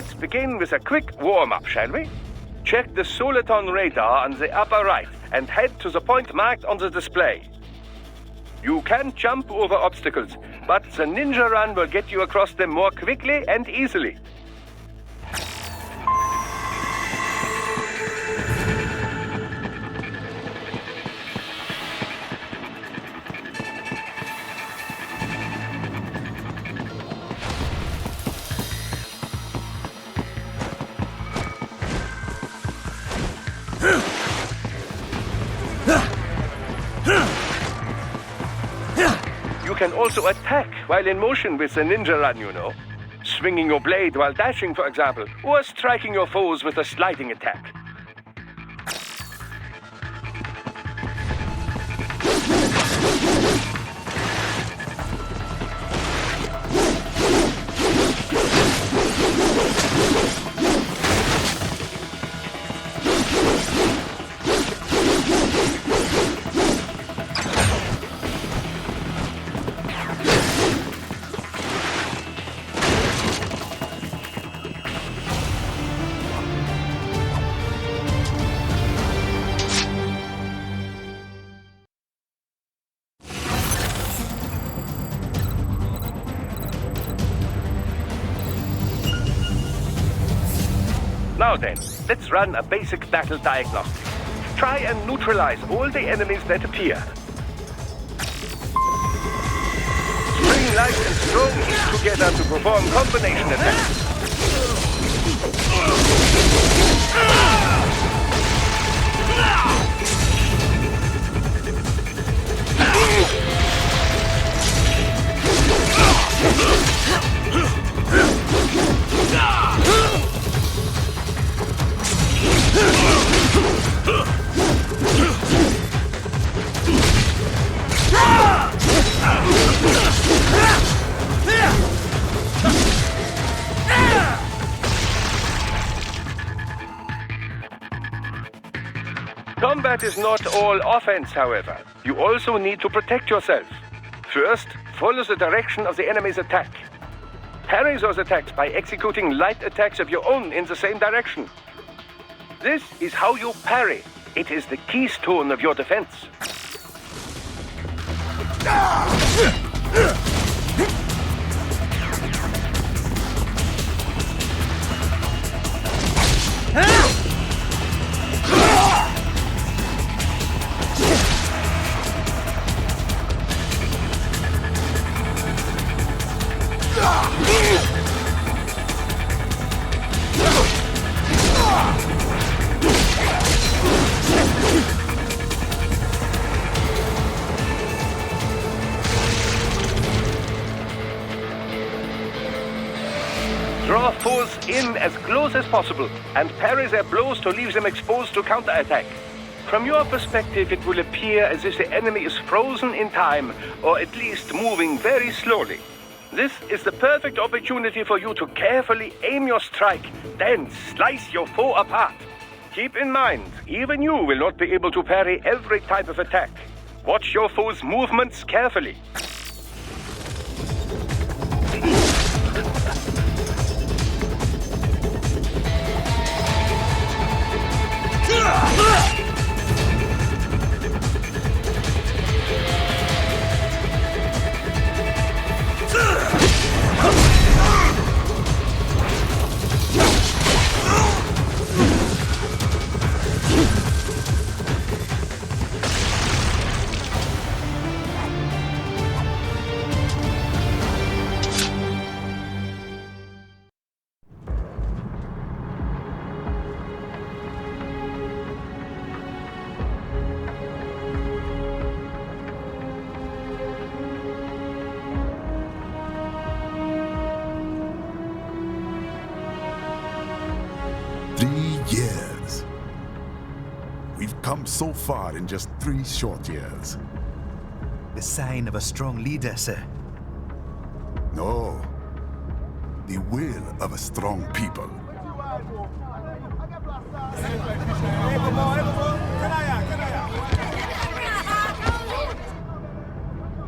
Let's begin with a quick warm-up, shall we? Check the Soliton radar on the upper right and head to the point marked on the display. You can jump over obstacles, but the ninja run will get you across them more quickly and easily. You can also attack while in motion with the ninja run, you know. Swinging your blade while dashing, for example, or striking your foes with a sliding attack. Now then, let's run a basic battle diagnostic. Try and neutralize all the enemies that appear. String light and strong hit together to perform combination attacks. Combat is not all offense, however. You also need to protect yourself. First, follow the direction of the enemy's attack. Parry those attacks by executing light attacks of your own in the same direction. This is how you parry. It is the keystone of your defense. Draw foes in as close as possible and parry their blows to leave them exposed to counterattack. From your perspective, it will appear as if the enemy is frozen in time, or at least moving very slowly. This is the perfect opportunity for you to carefully aim your strike, then slice your foe apart. Keep in mind, even you will not be able to parry every type of attack. Watch your foe's movements carefully. Years. We've come so far in just 3 short years. The sign of a strong leader, sir. No. The will of a strong people.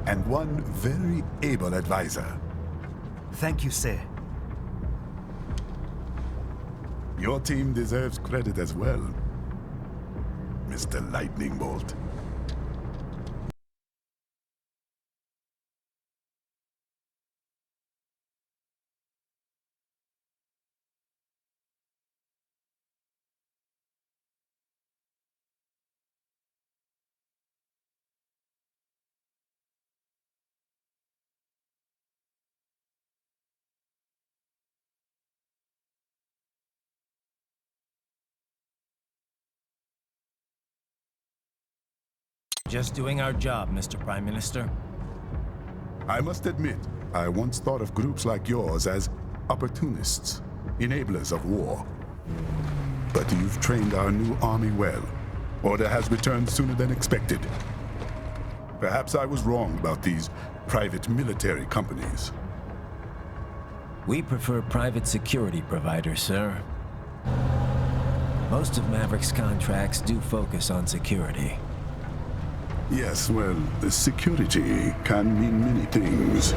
And one very able advisor. Thank you, sir. Your team deserves credit as well, Mr. Lightning Bolt. Just doing our job, Mr. Prime Minister. I must admit, I once thought of groups like yours as opportunists, enablers of war. But you've trained our new army well. Order has returned sooner than expected. Perhaps I was wrong about these private military companies. We prefer private security providers, sir. Most of Maverick's contracts do focus on security. Yes, well, security can mean many things.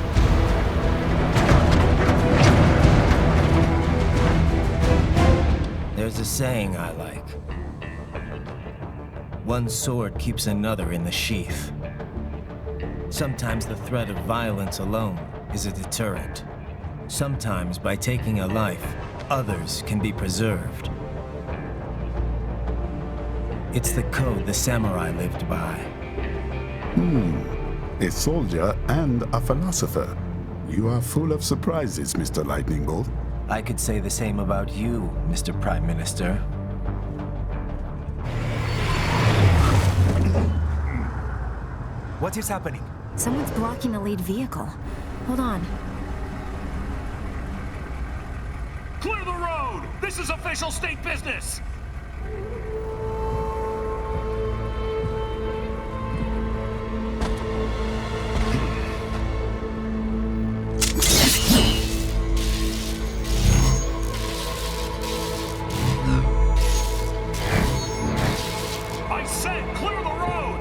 There's a saying I like. One sword keeps another in the sheath. Sometimes the threat of violence alone is a deterrent. Sometimes by taking a life, others can be preserved. It's the code the samurai lived by. A soldier and a philosopher. You are full of surprises, Mr. Lightning Bolt. I could say the same about you, Mr. Prime Minister. What is happening? Someone's blocking the lead vehicle. Hold on. Clear the road! This is official state business! I said clear the road!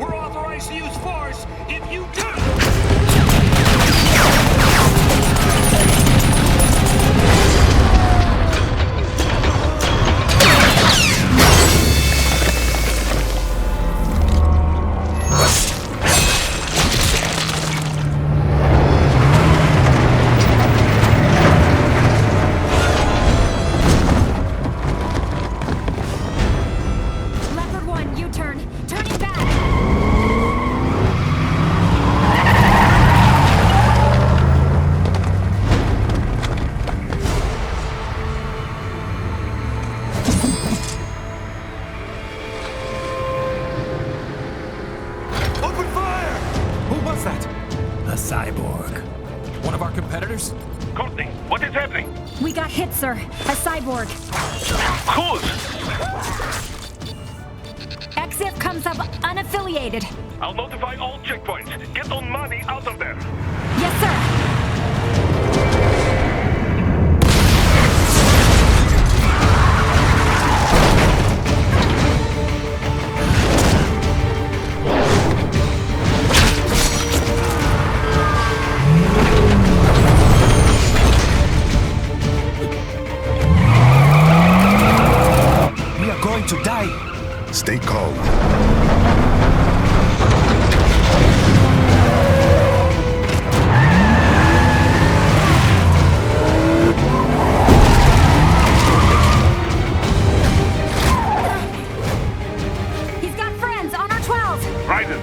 We're authorized to use force if you do! Leopard 1, U-turn. Turning back. Open fire! Who was that? A cyborg. One of our competitors? Courtney, what is happening? We got hit, sir. A cyborg. Whose? EXIF comes up unaffiliated. I'll notify all checkpoints. Get on money out of there. Yes, sir. We are going to die. Stay calm. He's got friends on our 12. Raiden,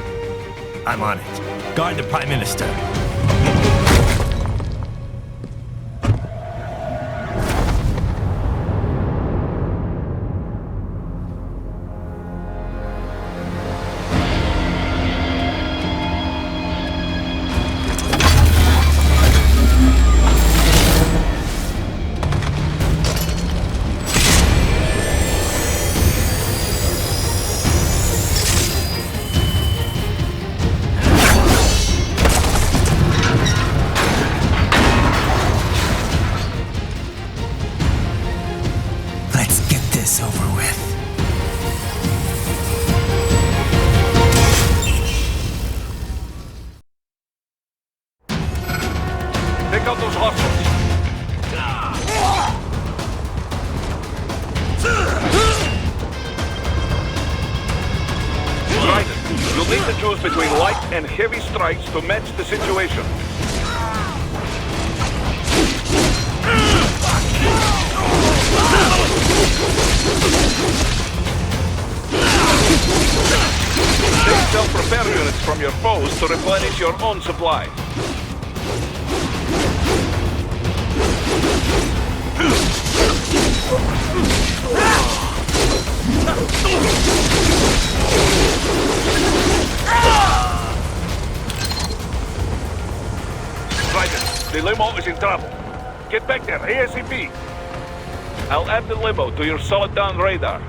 I'm on it. Guard the Prime Minister. You'll need to choose between light and heavy strikes to match the situation. Take self-repair units from your foes to replenish your own supply. Right, the limo is in trouble. Get back there, ASAP. I'll add the limo to your solid down radar.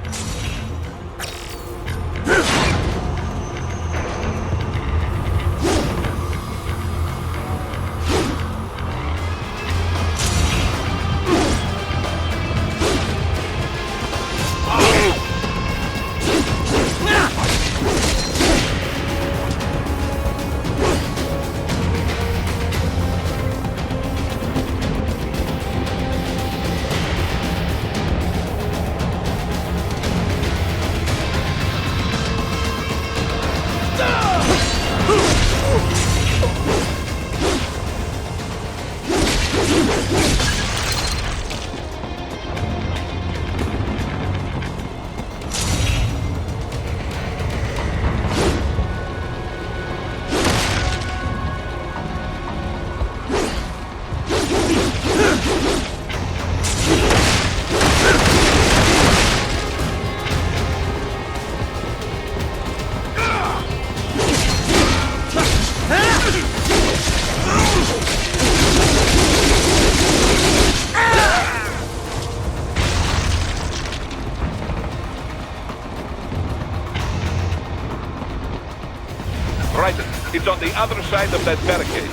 Right, it's on the other side of that barricade.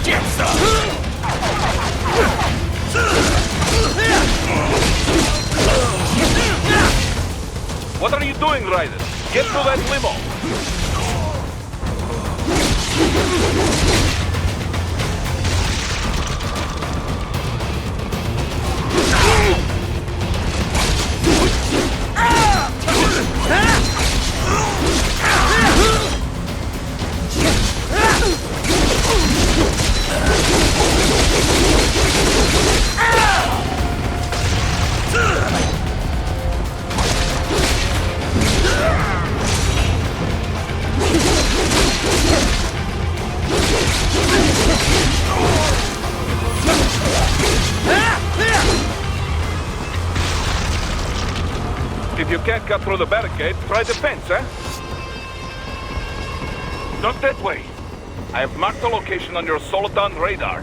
Get some! What are you doing, Ryder? Get to that limo! If you can't cut through the barricade, try the fence, eh? Not that way. I have marked the location on your Soliton radar.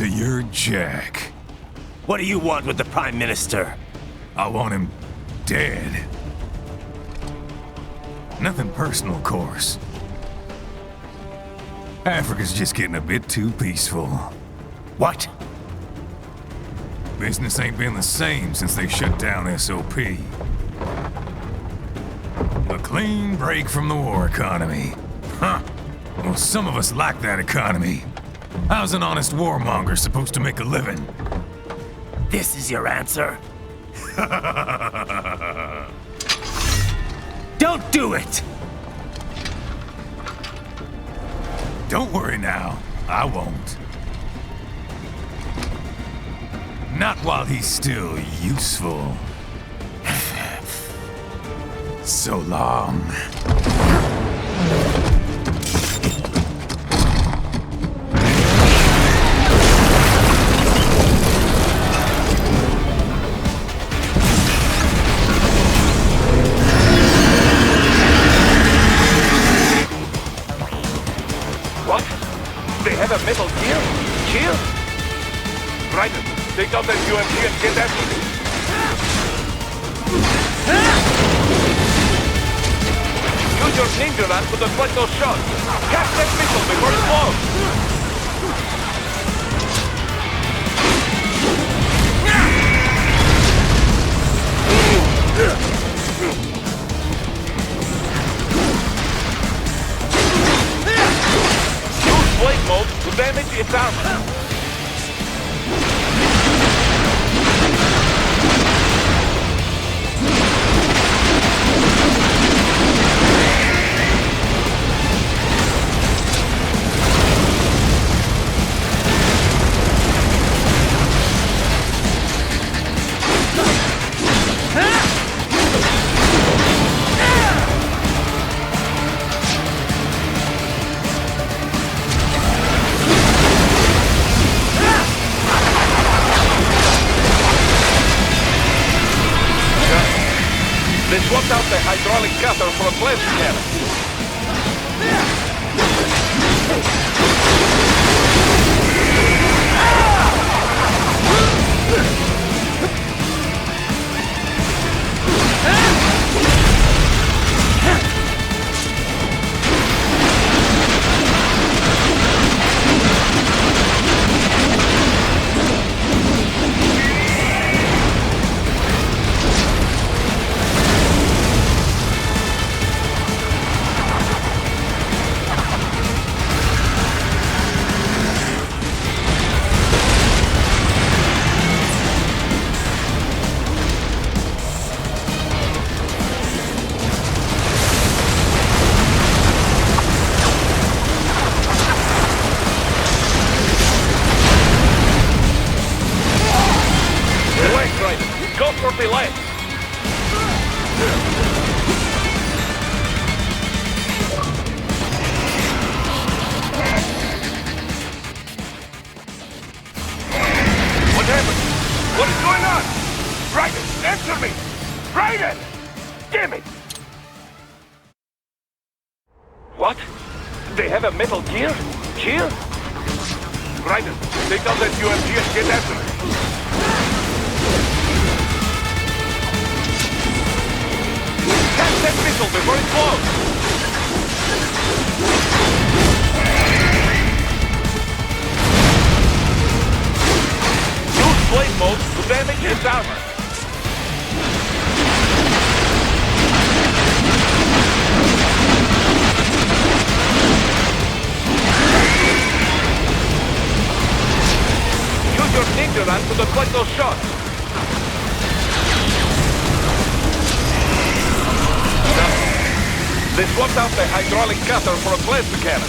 So you're Jack. What do you want with the Prime Minister? I want him dead. Nothing personal, of course. Africa's just getting a bit too peaceful. What? Business ain't been the same since they shut down SOP. A clean break from the war economy. Huh. Well, some of us like that economy. How's an honest warmonger supposed to make a living? This is your answer? Don't do it! Don't worry now. I won't. Not while he's still useful. So long. What? They have a metal gear? Shield? Raiden, take out that UMP and get after me. Use your ninja land to deflect those shots. Catch that missile before it blows. Use blade mode to damage its armor. They swapped out the hydraulic cutter for a plasma cannon. Go for the leg. What happened? What is going on? Raiden, answer me! Raiden! Damn it! What? They have a metal gear? Shield? Raiden, take out that UMG and get after it. Catch that missile before it blows! Use blade mode to damage its armor. Use your ninja run to deflect those shots. They swapped out the hydraulic cutter for a plasma cannon.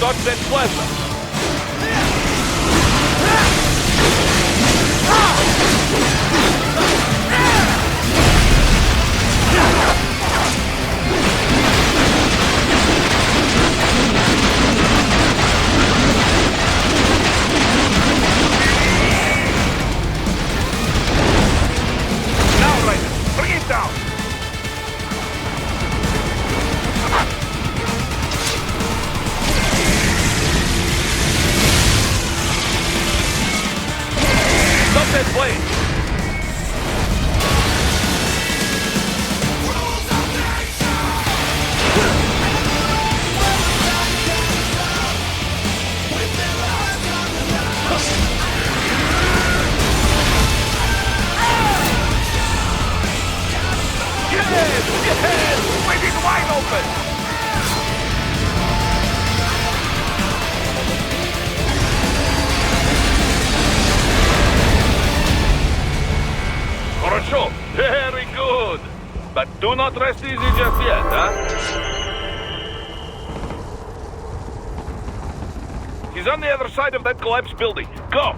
dodge that plasma. Now, Raiden, bring it down. Stop that blade! Yes! Waiting wide open! Хорошо, very good. But do not rest easy just yet, huh? He's on the other side of that collapsed building. Go!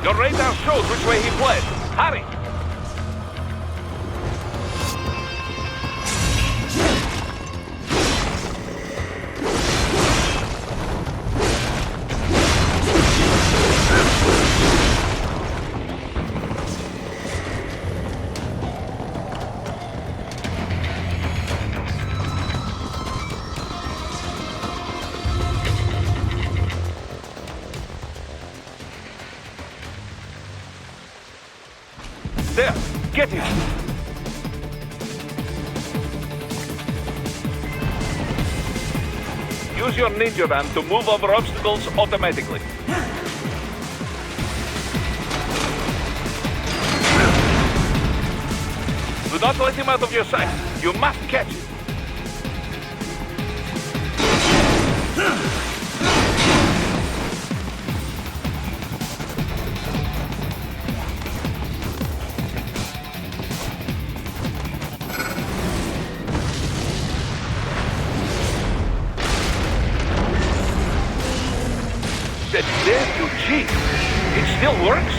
Your radar shows which way he fled. Hurry! There! Get him! Use your ninja van to move over obstacles automatically. Do not let him out of your sight. You must catch him. That dare you cheat. It still works?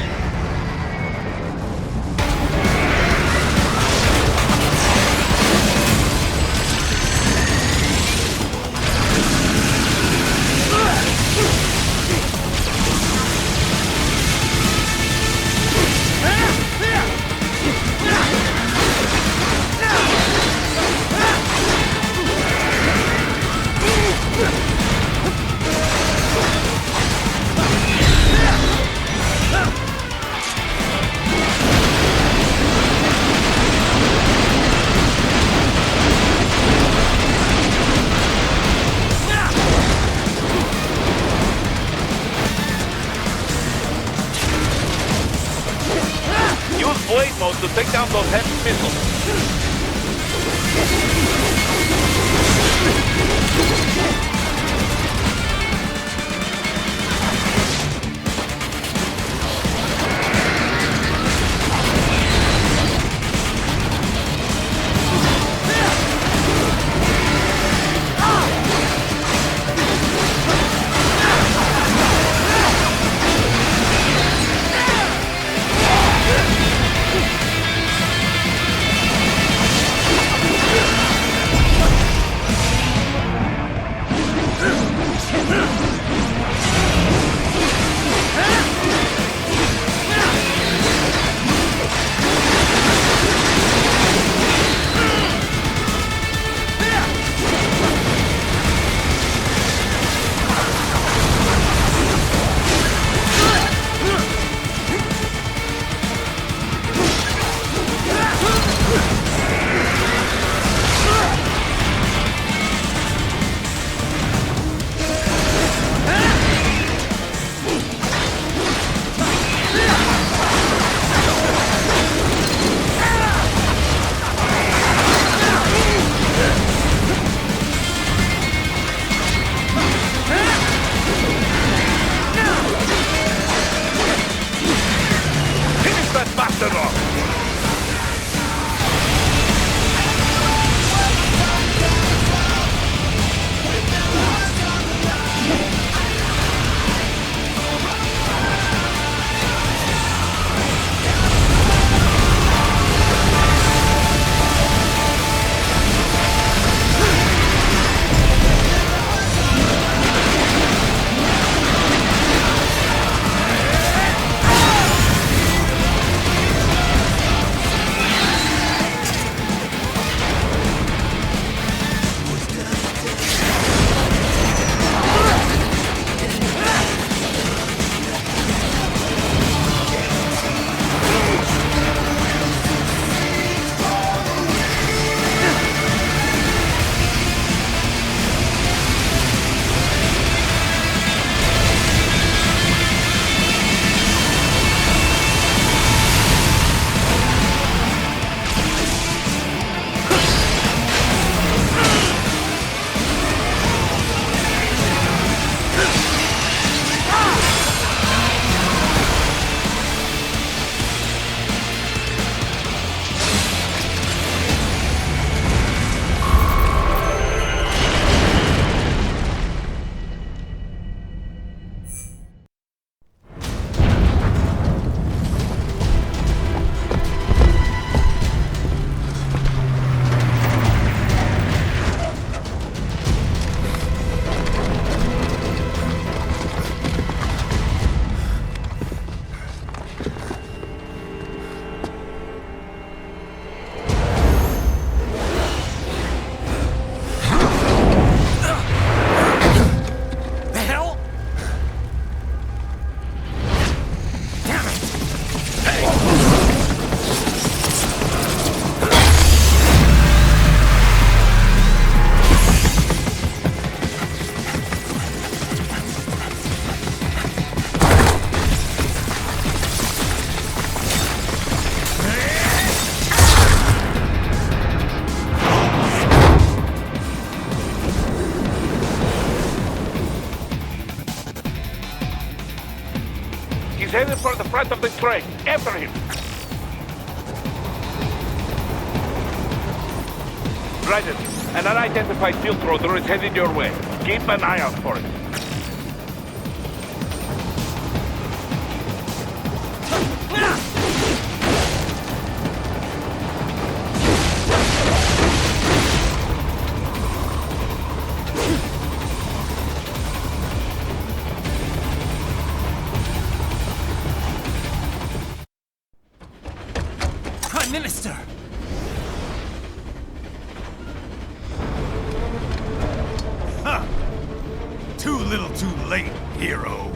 Use blade mode to take down those heavy missiles. for the front of the train. After him. Raiden, an unidentified field rotor is headed your way. Keep an eye out for it. Prime Minister! Too little too late, hero.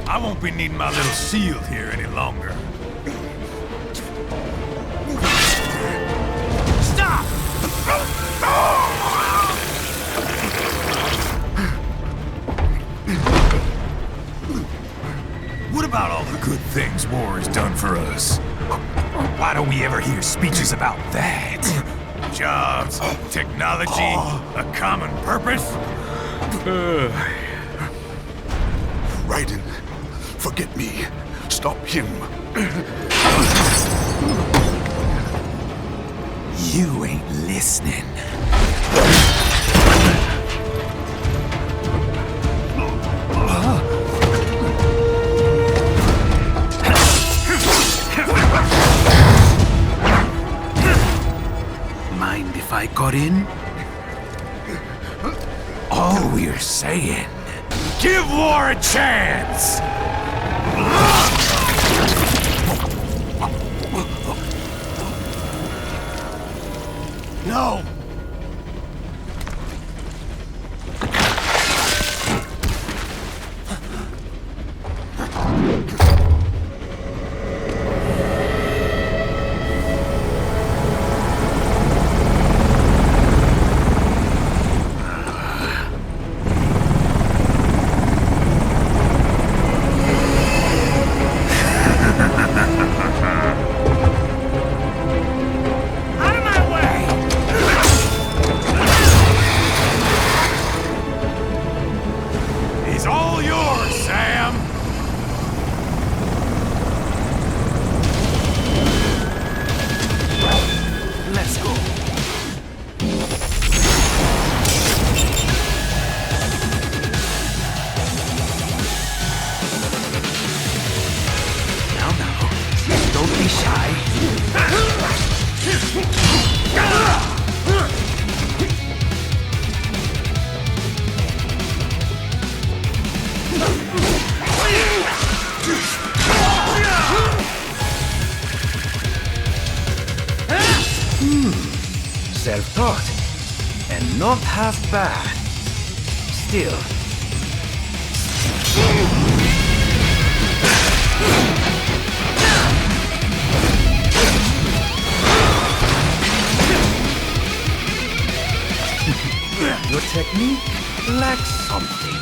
I won't be needing my little shield here any longer. Stop! What about all the good things war has done for us? Why don't we ever hear speeches about that? Jobs, technology, a common purpose? Raiden, forget me. Stop him. You ain't listening. Mind if I got in? All we're saying... Give war a chance! No! He's all yours, Sam! Let's go. Now, don't be shy. Self-taught, and not half bad. Still. Your technique lacks something.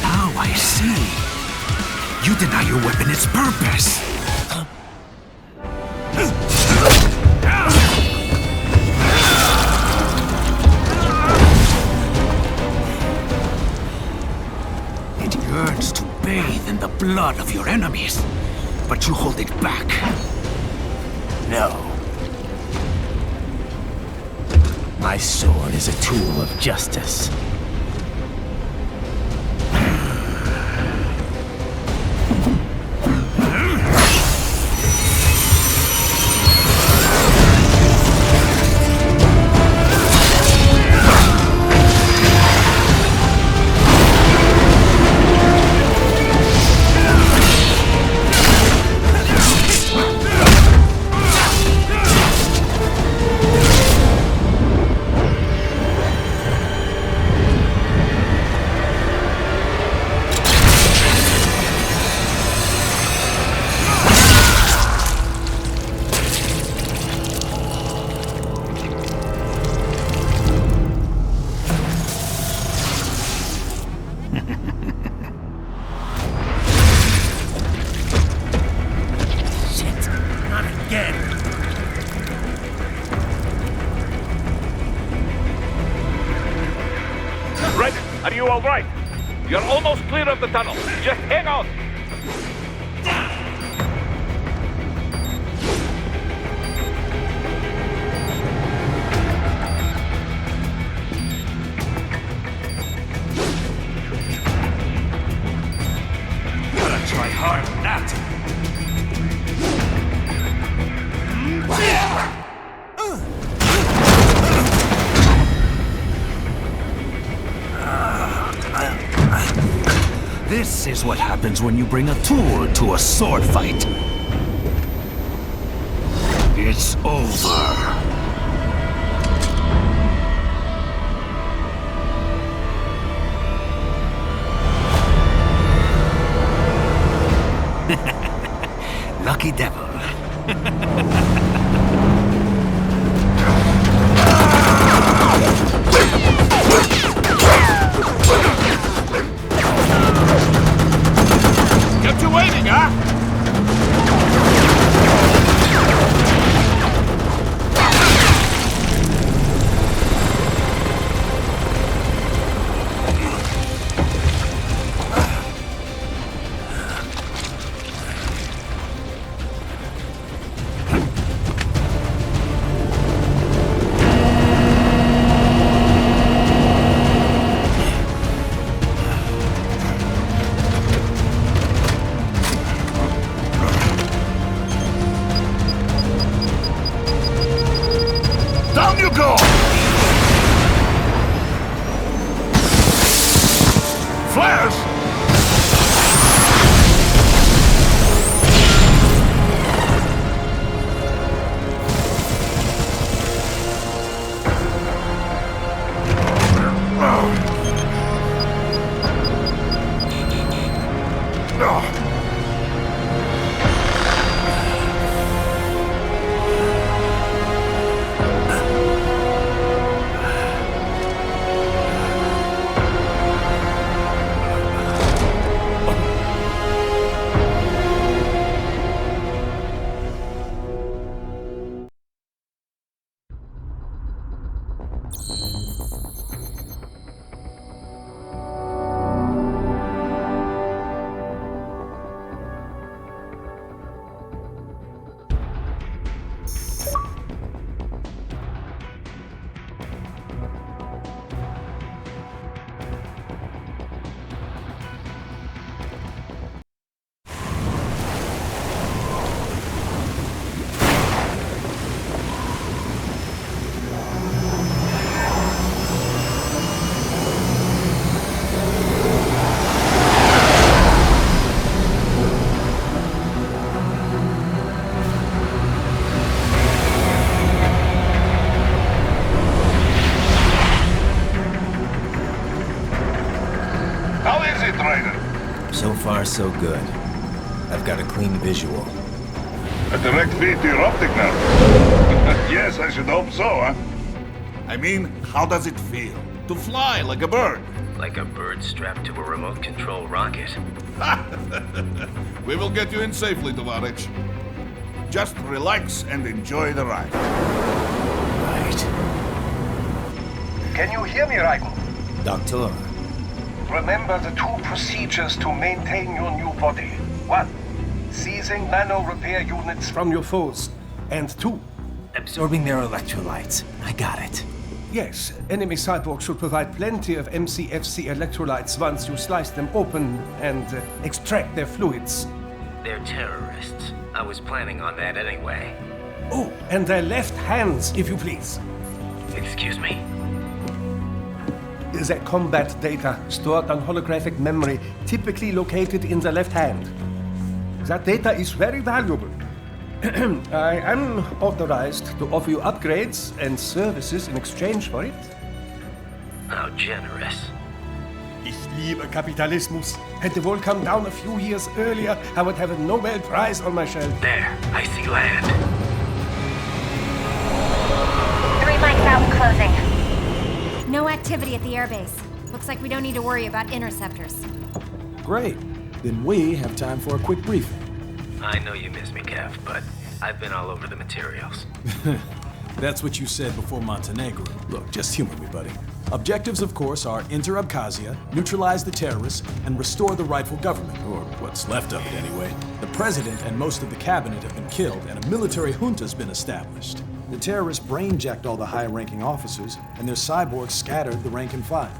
Now I see. You deny your weapon its purpose. It yearns to bathe in the blood of your enemies, but you hold it back. No. My sword is a tool of justice. the tunnel. Just hang on. Gotta try hard on that. This is what happens when you bring a tool to a sword fight. It's over. Lucky devil. Kept you waiting, huh? Down you go! Flares! How is it, Ryder? So far, so good. I've got a clean visual. A direct feed to your optic now. Yes, I should hope so, huh? I mean, how does it feel? To fly like a bird? Like a bird strapped to a remote control rocket. We will get you in safely, Tovarich. Just relax and enjoy the ride. Right. Can you hear me, Ryder? Doctor, Remember the two procedures to maintain your new body. 1. Seizing nano repair units from your foes. And 2. absorbing their electrolytes. I got it. Yes, enemy cyborgs should provide plenty of MCFC electrolytes once you slice them open and extract their fluids. They're terrorists. I was planning on that anyway. Oh, and their left hands, if you please. Excuse me? The combat data stored on holographic memory, typically located in the left hand. That data is very valuable. I am authorized to offer you upgrades and services in exchange for it. How generous. Ich liebe Kapitalismus. Had the wall come down a few years earlier, I would have a Nobel Prize on my shelf. There, I see land. 3 mics out and closing. No activity at the airbase. Looks like we don't need to worry about interceptors. Great. Then we have time for a quick briefing. I know you miss me, Kev, but I've been all over the materials. That's what you said before Montenegro. Look, just humor me, buddy. Objectives, of course, are enter Abkhazia, neutralize the terrorists, and restore the rightful government, or what's left of it anyway. The president and most of the cabinet have been killed, and a military junta's been established. The terrorists brain-jacked all the high-ranking officers, and their cyborgs scattered the rank and file.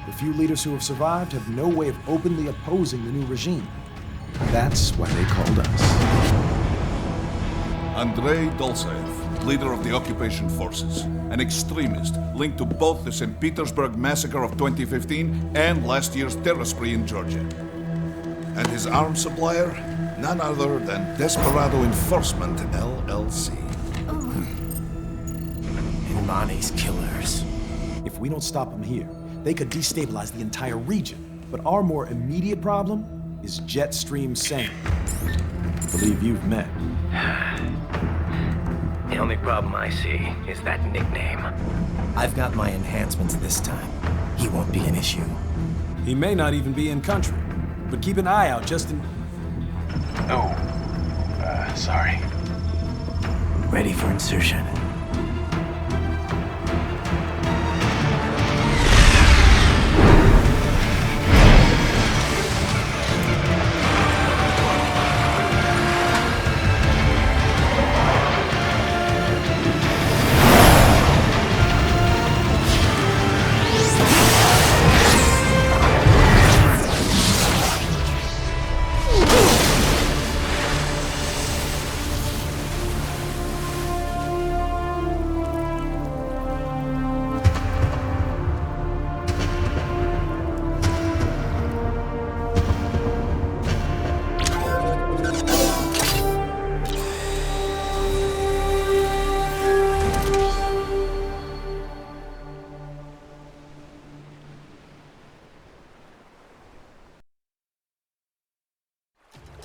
The few leaders who have survived have no way of openly opposing the new regime. That's why they called us. Andrei Dolzaev, leader of the occupation forces, an extremist linked to both the St. Petersburg massacre of 2015 and last year's terror spree in Georgia. And his arms supplier, none other than Desperado Enforcement, LLC. Imani's killers. If we don't stop them here, they could destabilize the entire region. But our more immediate problem is Jetstream Sane. I believe you've met. The only problem I see is that nickname. I've got my enhancements this time. He won't be an issue. He may not even be in country, but keep an eye out just in... Oh, sorry. Ready for insertion.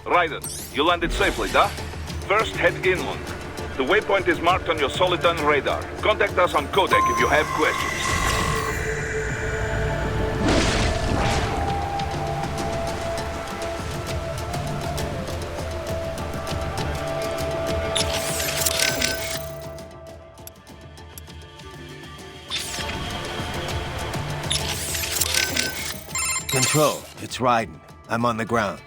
Raiden, you landed safely, da? First, head inland. The waypoint is marked on your Soliton radar. Contact us on Codec if you have questions. Control, it's Raiden. I'm on the ground.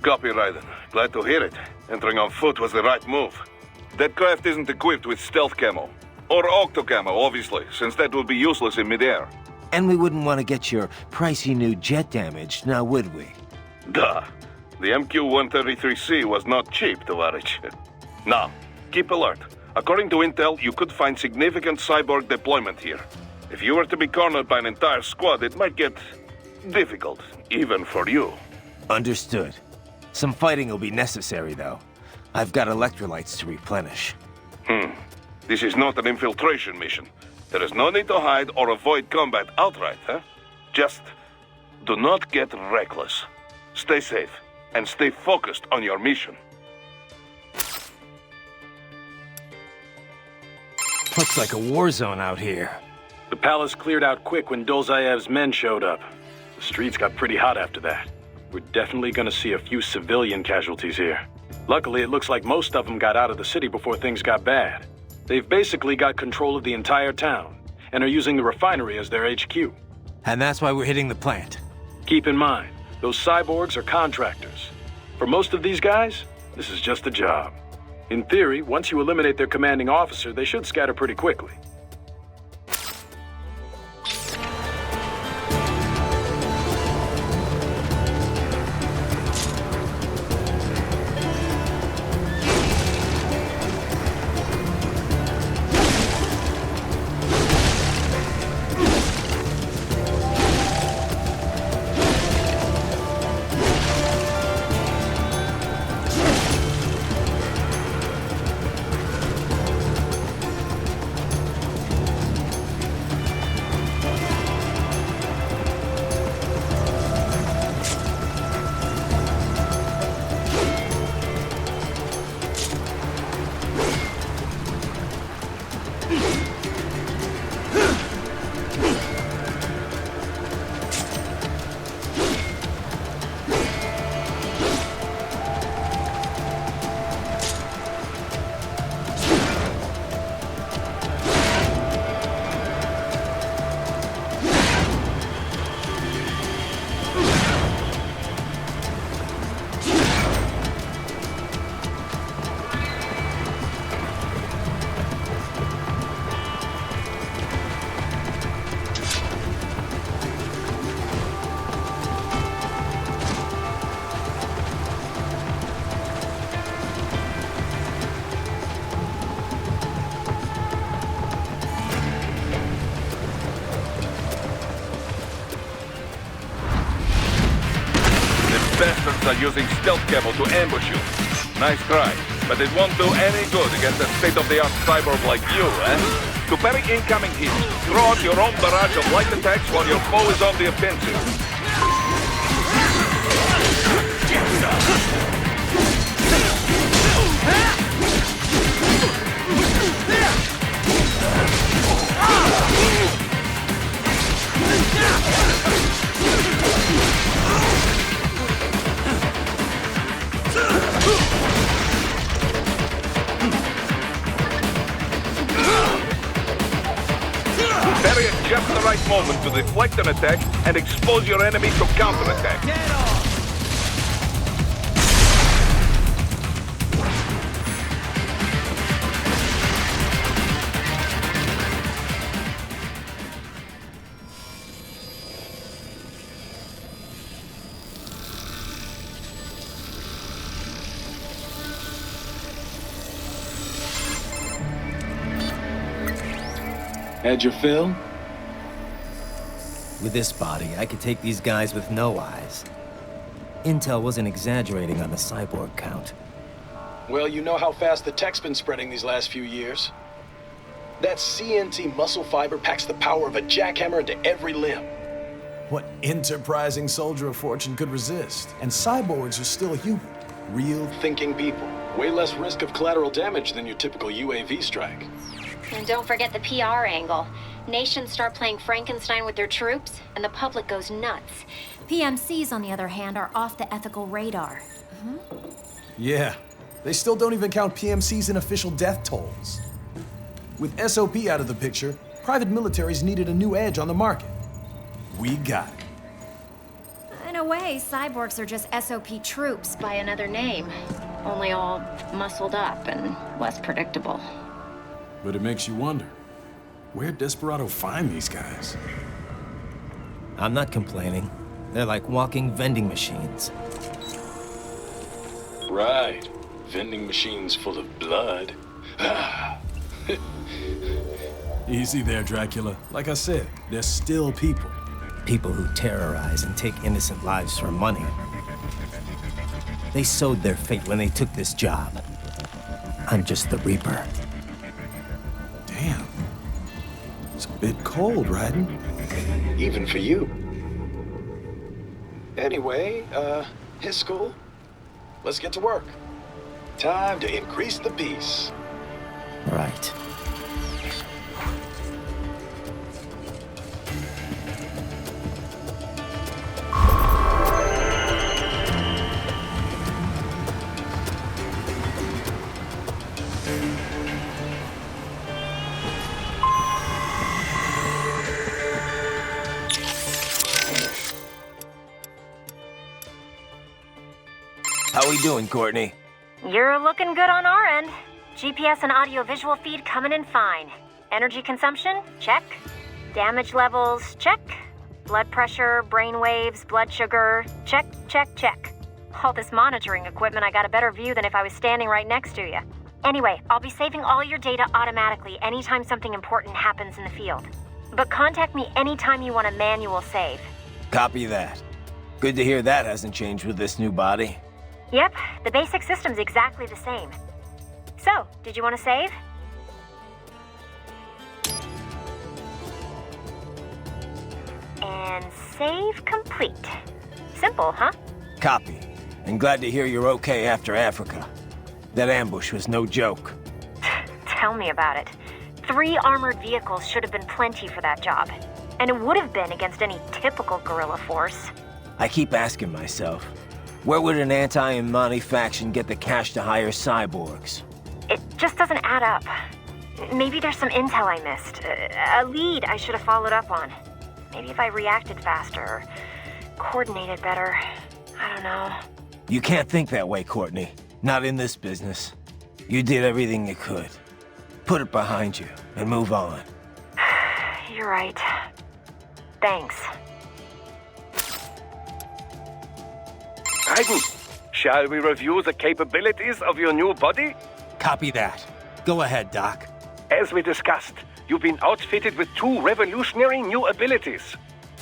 Copy, Raiden. Glad to hear it. Entering on foot was the right move. That craft isn't equipped with stealth camo. Or octo camo, obviously, since that would be useless in midair. And we wouldn't want to get your pricey new jet damaged, now would we? Duh. The MQ-133C was not cheap, Tovarich. Now, keep alert. According to intel, you could find significant cyborg deployment here. If you were to be cornered by an entire squad, it might get difficult, even for you. Understood. Some fighting will be necessary, though. I've got electrolytes to replenish. This is not an infiltration mission. There is no need to hide or avoid combat outright, huh? Just do not get reckless. Stay safe, and stay focused on your mission. Looks like a war zone out here. The palace cleared out quick when Dolzaev's men showed up. The streets got pretty hot after that. We're definitely gonna see a few civilian casualties here. Luckily, it looks like most of them got out of the city before things got bad. They've basically got control of the entire town, and are using the refinery as their HQ. And that's why we're hitting the plant. Keep in mind, those cyborgs are contractors. For most of these guys, this is just a job. In theory, once you eliminate their commanding officer, they should scatter pretty quickly. bastards are using stealth cable to ambush you. Nice try, but it won't do any good against a state-of-the-art cyborg like you, eh? To parry incoming hits, throw out your own barrage of light attacks while your foe is on the offensive. Parry at just the right moment to deflect an attack and expose your enemy to counterattack. Had your fill? With this body, I could take these guys with no eyes. Intel wasn't exaggerating on the cyborg count. Well, you know how fast the tech's been spreading these last few years. That CNT muscle fiber packs the power of a jackhammer into every limb. What enterprising soldier of fortune could resist? And cyborgs are still human. Real thinking people. Way less risk of collateral damage than your typical UAV strike. And don't forget the PR angle. Nations start playing Frankenstein with their troops, and the public goes nuts. PMCs, on the other hand, are off the ethical radar. Yeah, they still don't even count PMCs in official death tolls. With SOP out of the picture, private militaries needed a new edge on the market. We got it. In a way, cyborgs are just SOP troops by another name. Only all muscled up and less predictable. But it makes you wonder, where'd Desperado find these guys? I'm not complaining. They're like walking vending machines. Right. Vending machines full of blood. Easy there, Dracula. Like I said, they're still people. People who terrorize and take innocent lives for money. They sowed their fate when they took this job. I'm just the Reaper. Damn. It's a bit cold, Raiden. Even for you. Anyway, his school. Let's get to work. Time to increase the peace. Right. How we doing, Courtney? You're looking good on our end. GPS and audio-visual feed coming in fine. Energy consumption? Check. Damage levels? Check. Blood pressure, brain waves, blood sugar? Check, check, check. All this monitoring equipment, I got a better view than if I was standing right next to you. Anyway, I'll be saving all your data automatically anytime something important happens in the field. But contact me anytime you want a manual save. Copy that. Good to hear that hasn't changed with this new body. Yep, the basic system's exactly the same. So, did you want to save? And save complete. Simple, huh? Copy. And glad to hear you're okay after Africa. That ambush was no joke. Tell me about it. 3 armored vehicles should have been plenty for that job. And it would have been against any typical guerrilla force. I keep asking myself, where would an anti-Imani faction get the cash to hire cyborgs? It just doesn't add up. Maybe there's some intel I missed. A lead I should have followed up on. Maybe if I reacted faster, or coordinated better. I don't know. You can't think that way, Courtney. Not in this business. You did everything you could. Put it behind you and move on. You're right. Thanks. Raiden, shall we review the capabilities of your new body? Copy that. Go ahead, Doc. As we discussed, you've been outfitted with 2 revolutionary new abilities.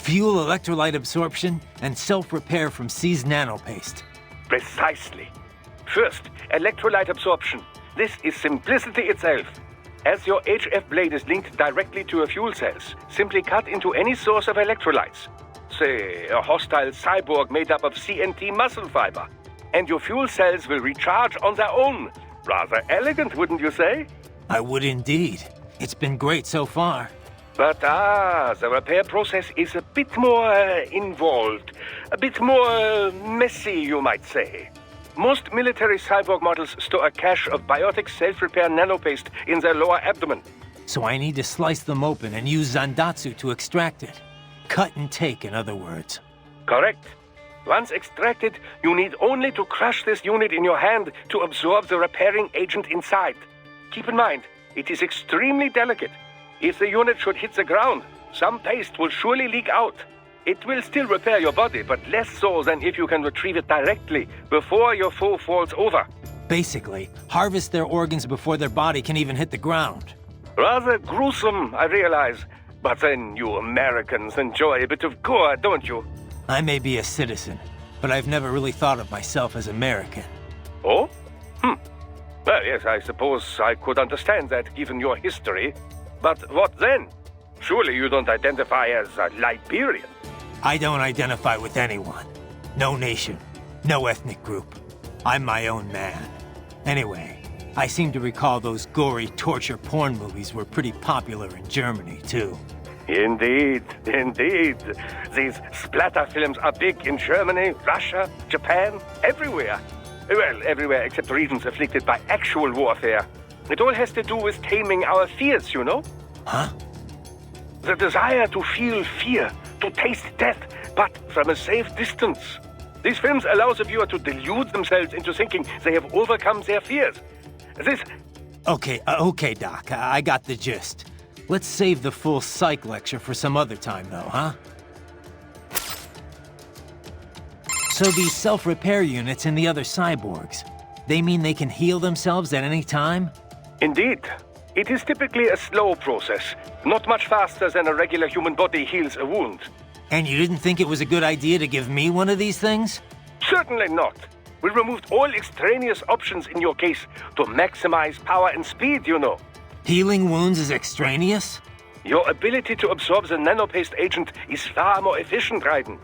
Fuel electrolyte absorption and self-repair from C's nanopaste. Precisely. First, electrolyte absorption. This is simplicity itself. As your HF blade is linked directly to your fuel cells, simply cut into any source of electrolytes. Say, a hostile cyborg made up of CNT muscle fiber. And your fuel cells will recharge on their own. Rather elegant, wouldn't you say? I would indeed. It's been great so far. But the repair process is a bit more involved. A bit more messy, you might say. Most military cyborg models store a cache of biotic self-repair nanopaste in their lower abdomen. So I need to slice them open and use Zandatsu to extract it. Cut and take, in other words. Correct. Once extracted, you need only to crush this unit in your hand to absorb the repairing agent inside. Keep in mind, it is extremely delicate. If the unit should hit the ground, some paste will surely leak out. It will still repair your body, but less so than if you can retrieve it directly before your foe falls over. Basically, harvest their organs before their body can even hit the ground. Rather gruesome, I realize. But then you Americans enjoy a bit of gore, don't you? I may be a citizen, but I've never really thought of myself as American. Oh? Well, yes, I suppose I could understand that given your history. But what then? Surely you don't identify as a Liberian. I don't identify with anyone. No nation. No ethnic group. I'm my own man. Anyway, I seem to recall those gory torture porn movies were pretty popular in Germany, too. Indeed, indeed. These splatter films are big in Germany, Russia, Japan, everywhere. Well, everywhere except regions afflicted by actual warfare. It all has to do with taming our fears, you know? Huh? The desire to feel fear, to taste death, but from a safe distance. These films allow the viewer to delude themselves into thinking they have overcome their fears. This... Okay, Doc, I got the gist. Let's save the full psych lecture for some other time, though, huh? So these self-repair units in the other cyborgs, they mean they can heal themselves at any time? Indeed. It is typically a slow process, not much faster than a regular human body heals a wound. And you didn't think it was a good idea to give me one of these things? Certainly not. We removed all extraneous options in your case to maximize power and speed, you know. Healing wounds is extraneous? Your ability to absorb the nanopaste agent is far more efficient, Raiden.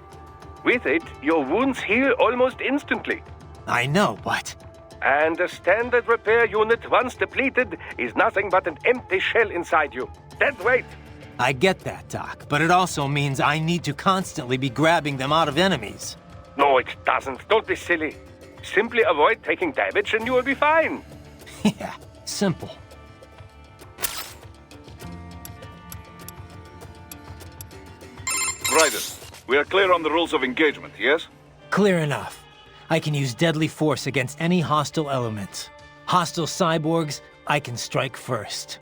With it, your wounds heal almost instantly. I know, but... And a standard repair unit, once depleted, is nothing but an empty shell inside you. Dead weight. I get that, Doc, but it also means I need to constantly be grabbing them out of enemies. No, it doesn't. Don't be silly. Simply avoid taking damage and you will be fine. Yeah, simple. Raiden, we are clear on the rules of engagement, yes? Clear enough. I can use deadly force against any hostile elements. Hostile cyborgs, I can strike first.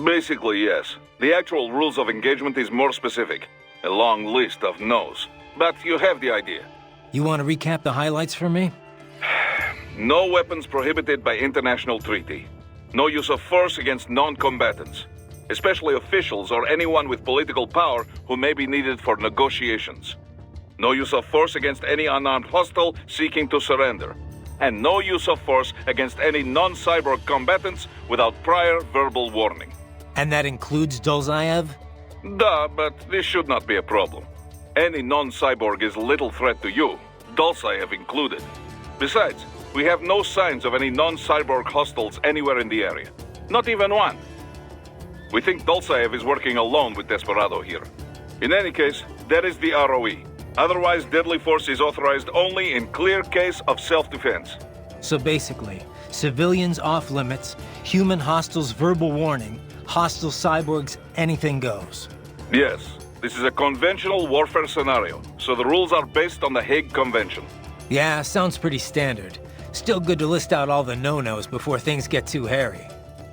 Basically, yes. The actual rules of engagement is more specific. A long list of no's. But you have the idea. You want to recap the highlights for me? No weapons prohibited by international treaty. No use of force against non-combatants, especially officials or anyone with political power who may be needed for negotiations. No use of force against any unarmed hostile seeking to surrender. And no use of force against any non-cyborg combatants without prior verbal warning. And that includes Dolzaev? Duh, but this should not be a problem. Any non-cyborg is little threat to you, Dolzaev included. Besides, we have no signs of any non-cyborg hostiles anywhere in the area. Not even one. We think Dolzaev is working alone with Desperado here. In any case, that is the ROE. Otherwise, deadly force is authorized only in clear case of self-defense. So basically, civilians off limits, human hostiles verbal warning, hostile cyborgs anything goes. Yes, this is a conventional warfare scenario, so the rules are based on the Hague Convention. Yeah, sounds pretty standard. Still good to list out all the no-nos before things get too hairy.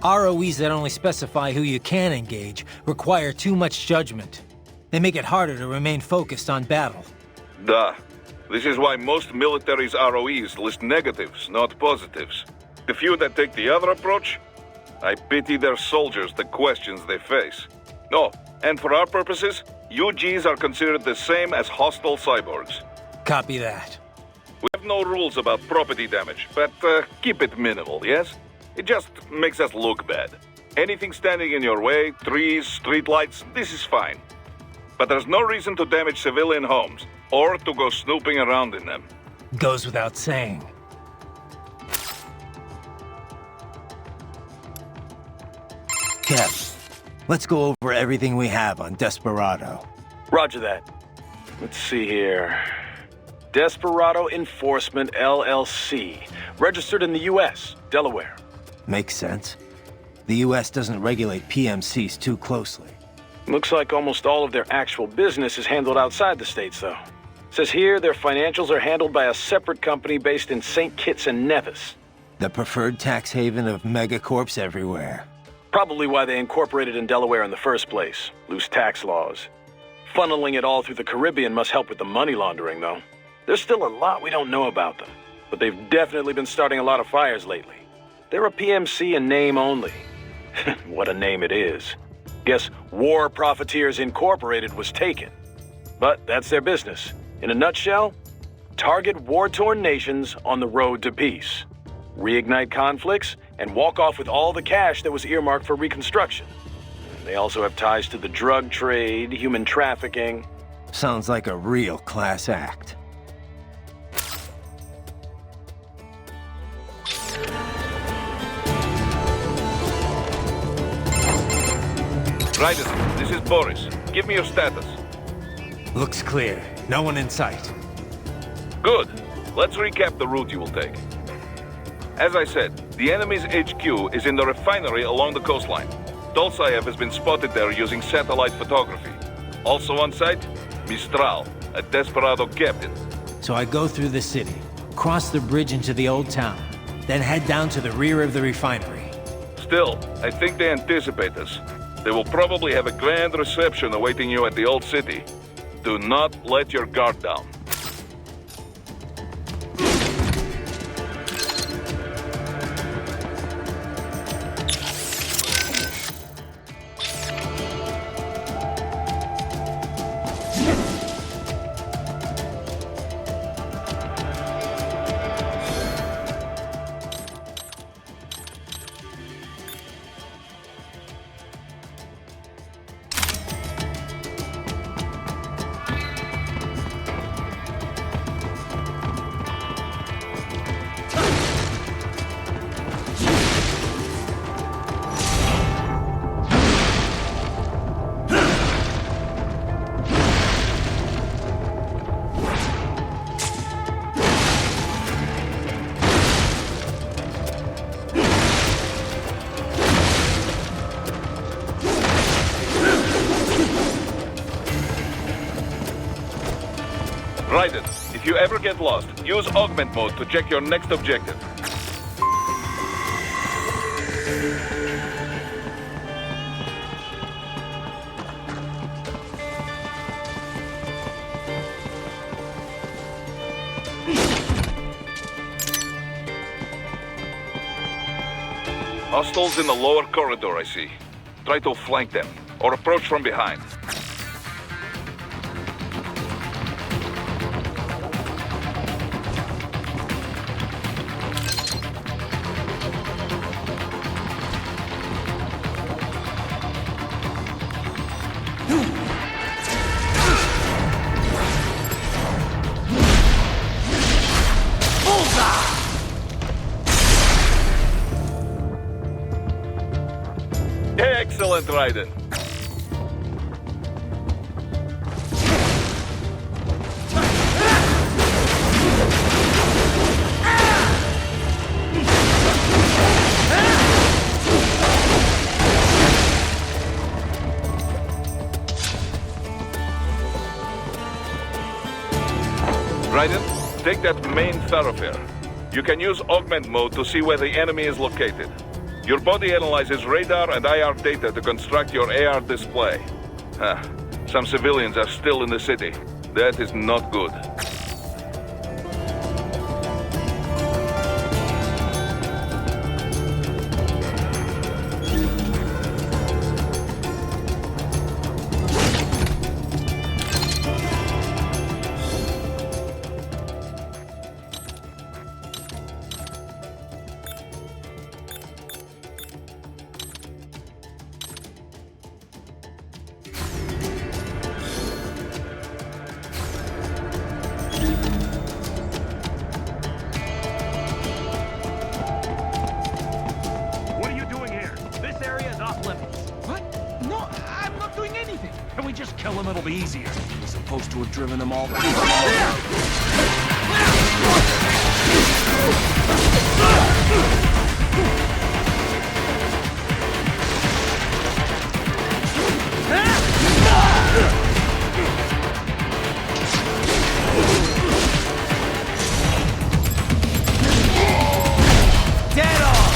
ROEs that only specify who you can engage require too much judgment. They make it harder to remain focused on battle. Duh. This is why most militaries' ROEs list negatives, not positives. The few that take the other approach, I pity their soldiers the questions they face. No, and for our purposes, UGs are considered the same as hostile cyborgs. Copy that. We have no rules about property damage, but keep it minimal, yes? It just makes us look bad. Anything standing in your way, trees, streetlights, this is fine. But there's no reason to damage civilian homes, or to go snooping around in them. Goes without saying. Kev, let's go over everything we have on Desperado. Roger that. Let's see here. Desperado Enforcement, LLC. Registered in the U.S., Delaware. Makes sense. The U.S. doesn't regulate PMCs too closely. Looks like almost all of their actual business is handled outside the States, though. Says here their financials are handled by a separate company based in St. Kitts and Nevis. The preferred tax haven of megacorps everywhere. Probably why they incorporated in Delaware in the first place. Loose tax laws. Funneling it all through the Caribbean must help with the money laundering, though. There's still a lot we don't know about them, but they've definitely been starting a lot of fires lately. They're a PMC in name only. What a name it is. Guess War Profiteers Incorporated was taken. But that's their business. In a nutshell, target war-torn nations on the road to peace. Reignite conflicts, and walk off with all the cash that was earmarked for reconstruction. They also have ties to the drug trade, human trafficking. Sounds like a real class act. Raiden, this is Boris. Give me your status. Looks clear. No one in sight. Good. Let's recap the route you will take. As I said, the enemy's HQ is in the refinery along the coastline. Dolzaev has been spotted there using satellite photography. Also on site, Mistral, a Desperado captain. So I go through the city, cross the bridge into the old town, then head down to the rear of the refinery. Still, I think they anticipate us. They will probably have a grand reception awaiting you at the old city. Do not let your guard down. Raiden, if you ever get lost, use augment mode to check your next objective. Hostiles in the lower corridor, I see. Try to flank them, or approach from behind. Excellent, Raiden. Raiden, take that main thoroughfare. You can use augment mode to see where the enemy is located. Your body analyzes radar and IR data to construct your AR display. Some civilians are still in the city. That is not good. kill him, it'll be easier. Supposed to have driven them all. Dead on!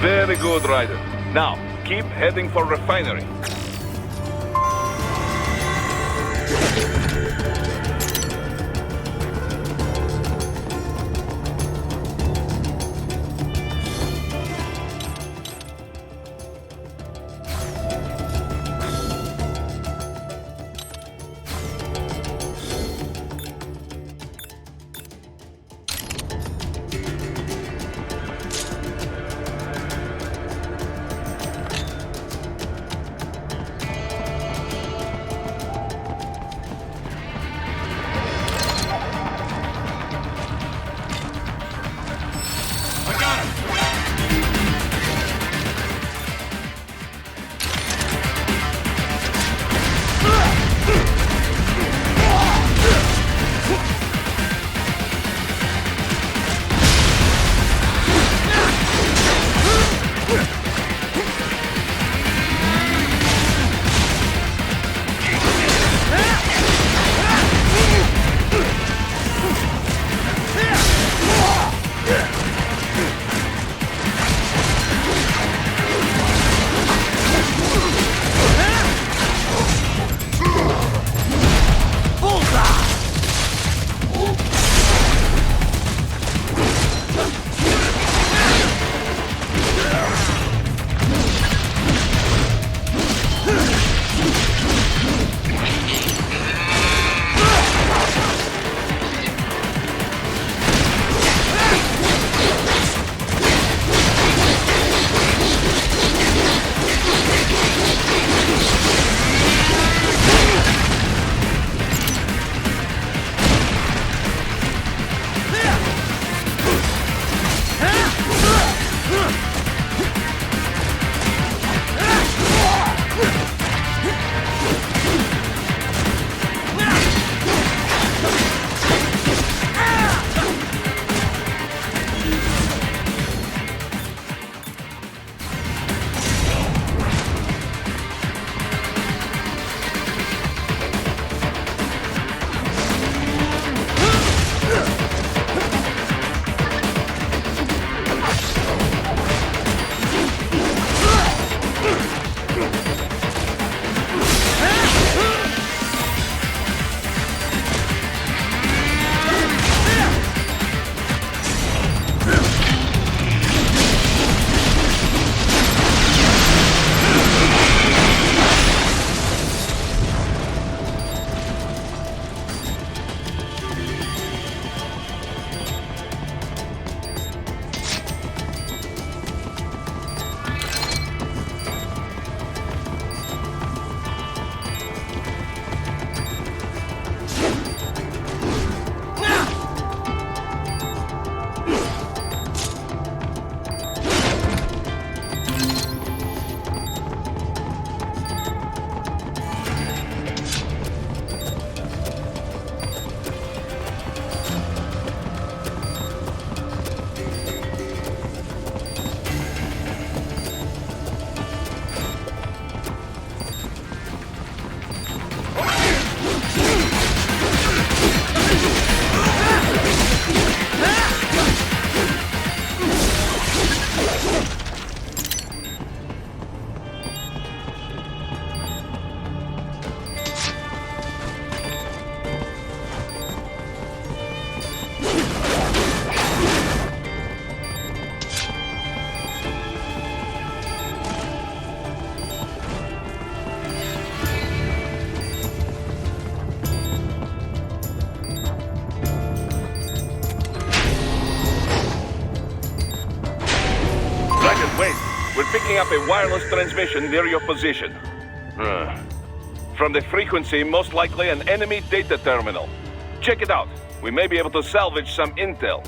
Very good, Ryder. Now, keep heading for refinery. up a wireless transmission near your position. From the frequency, most likely an enemy data terminal. Check it out. We may be able to salvage some intel.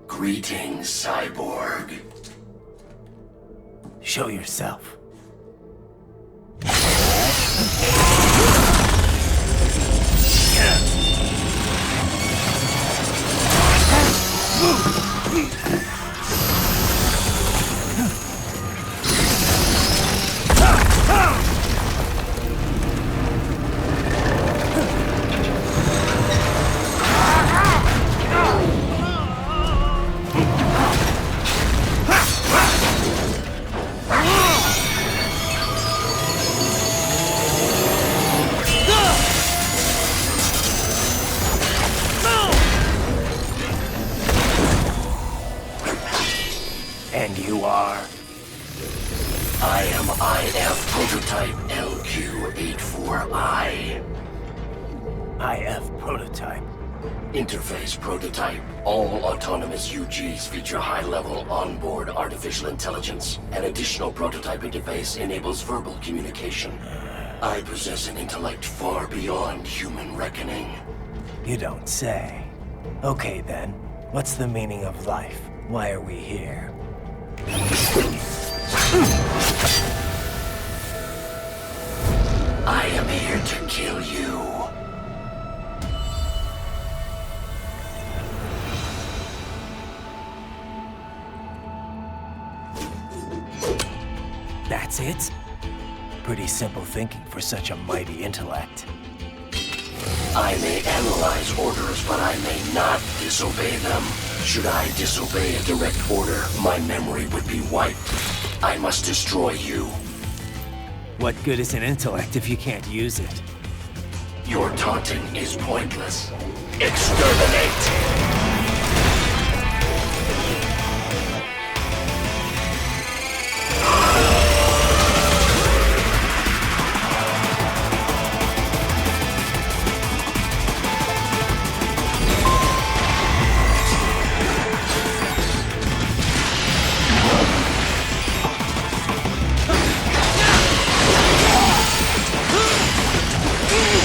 Greetings, cyborg. Show yourself. And you are? I am IF Prototype LQ-84I. IF Prototype. Interface Prototype. All autonomous UGs feature high-level onboard artificial intelligence. An additional prototype interface enables verbal communication. I possess an intellect far beyond human reckoning. You don't say. Okay then, what's the meaning of life? Why are we here? I am here to kill you. That's it? Pretty simple thinking for such a mighty intellect. I may analyze orders, but I may not disobey them. Should I disobey a direct order, my memory would be wiped. I must destroy you. What good is an intellect if you can't use it? Your taunting is pointless. Exterminate!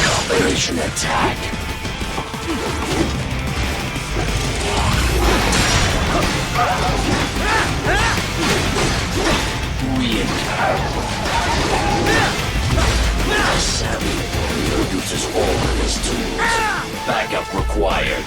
Combination attack. A savvy warrior uses all of his tools. Backup required.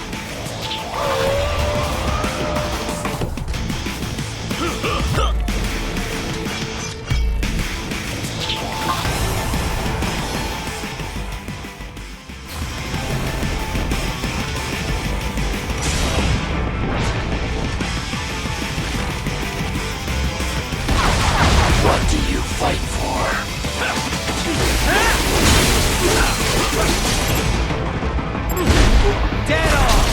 What do you fight for? Dead on!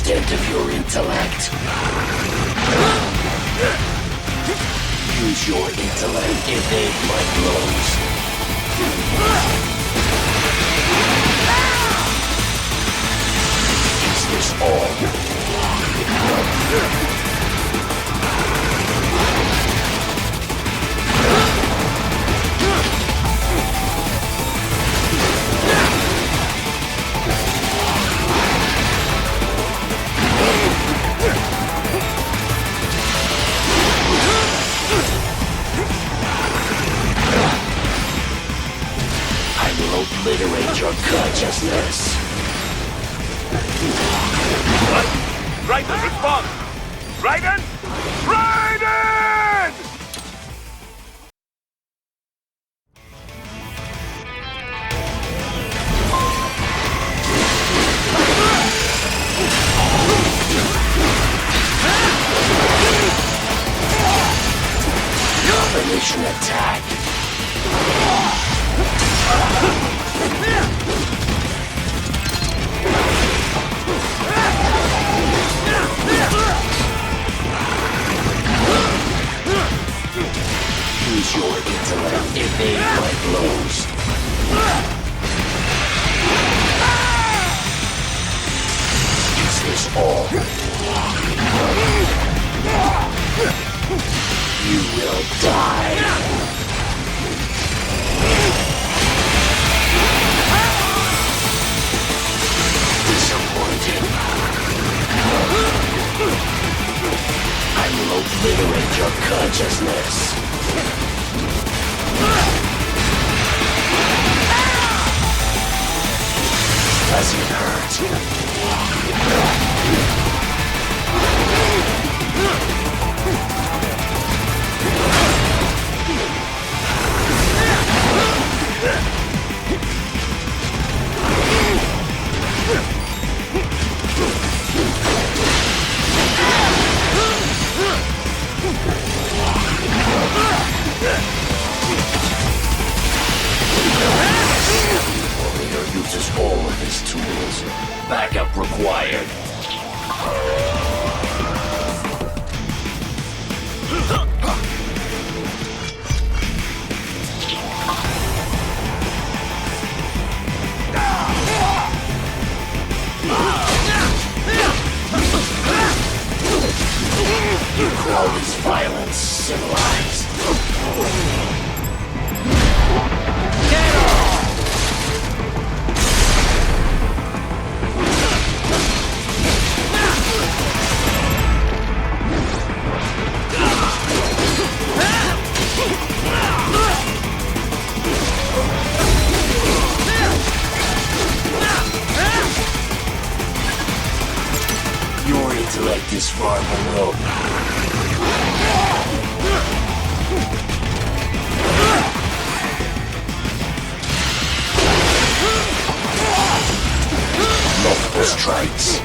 extent of your intellect. Use your intellect, evade my blows. Is this all? Obliterate your consciousness. Raiden, respond! Raiden! Raiden! Combination attack. Use your intellect, evade my blows. Is this all? You will die. Disappointing. I will obliterate your consciousness. Does it hurt? Warrior uses all of his tools. Backup required. You call this violence civilized? Your intellect is far below. Multiple strikes.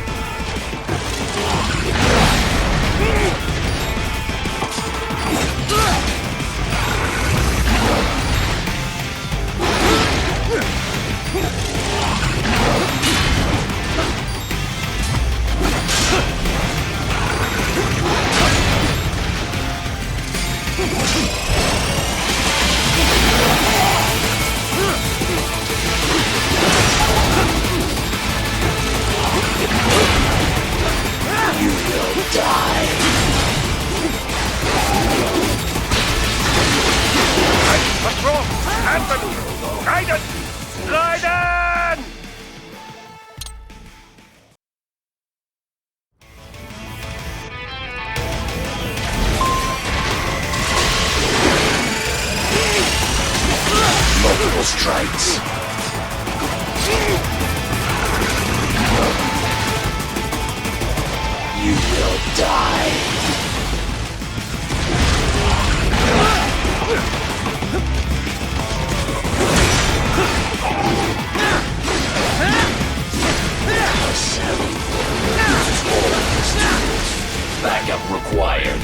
You will die. What's wrong? Anthony! Raiden! Raiden! Multiple strikes. You will die. Assailing uses all of his tools. Backup required.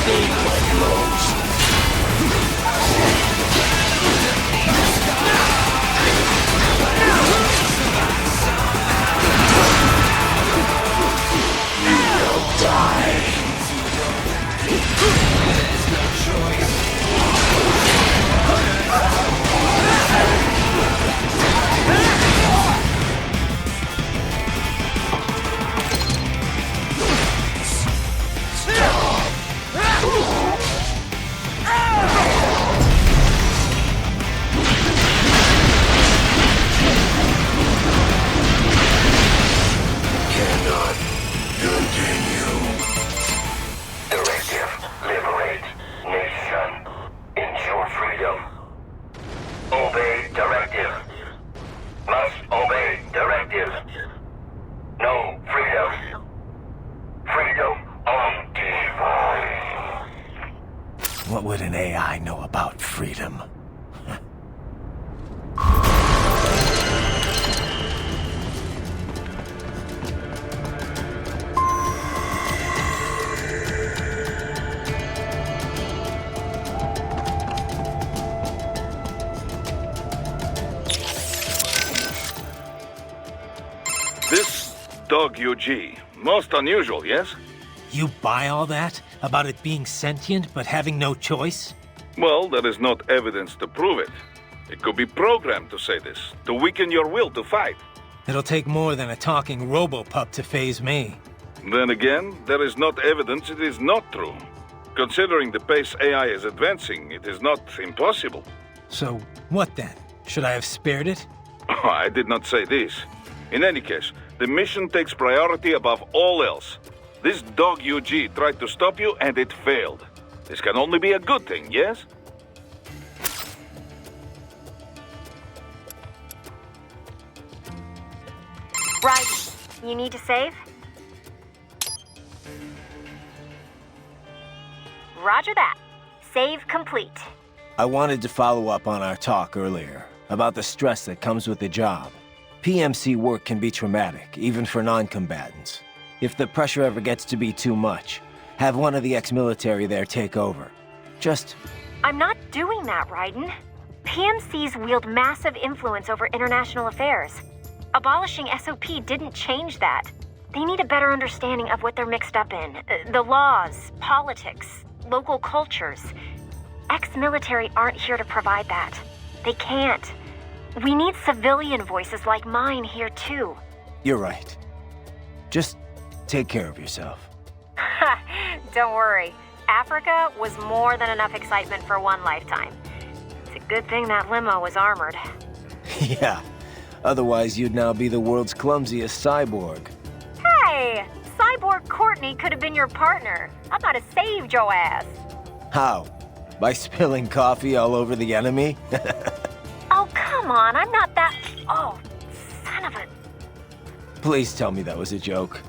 Fade like glows. You will die. Cannot continue. Directive, liberate nation. Ensure freedom. Obey directive. Must obey directive. No freedom. Freedom on device. What would an AI know about freedom? This dog UG, most unusual, yes? You buy all that? About it being sentient but having no choice? Well, there is not evidence to prove it. It could be programmed to say this, to weaken your will to fight. It'll take more than a talking robo-pup to phase me. Then again, there is not evidence it is not true. Considering the pace AI is advancing, it is not impossible. So, what then? Should I have spared it? I did not say this. In any case, the mission takes priority above all else. This dog UG tried to stop you and it failed. This can only be a good thing, yes? Right. You need to save? Roger that. Save complete. I wanted to follow up on our talk earlier about the stress that comes with the job. PMC work can be traumatic, even for non-combatants. If the pressure ever gets to be too much, have one of the ex-military there take over. Just... I'm not doing that, Raiden. PMCs wield massive influence over international affairs. Abolishing SOP didn't change that. They need a better understanding of what they're mixed up in. The laws, politics, local cultures. Ex-military aren't here to provide that. They can't. We need civilian voices like mine here, too. You're right. Just take care of yourself. Don't worry. Africa was more than enough excitement for one lifetime. It's a good thing that limo was armored. Yeah. Otherwise, you'd now be the world's clumsiest cyborg. Hey! Cyborg Courtney could have been your partner. I might have saved your ass. How? By spilling coffee all over the enemy? Oh, come on. I'm not that... Oh, son of a... Please tell me that was a joke.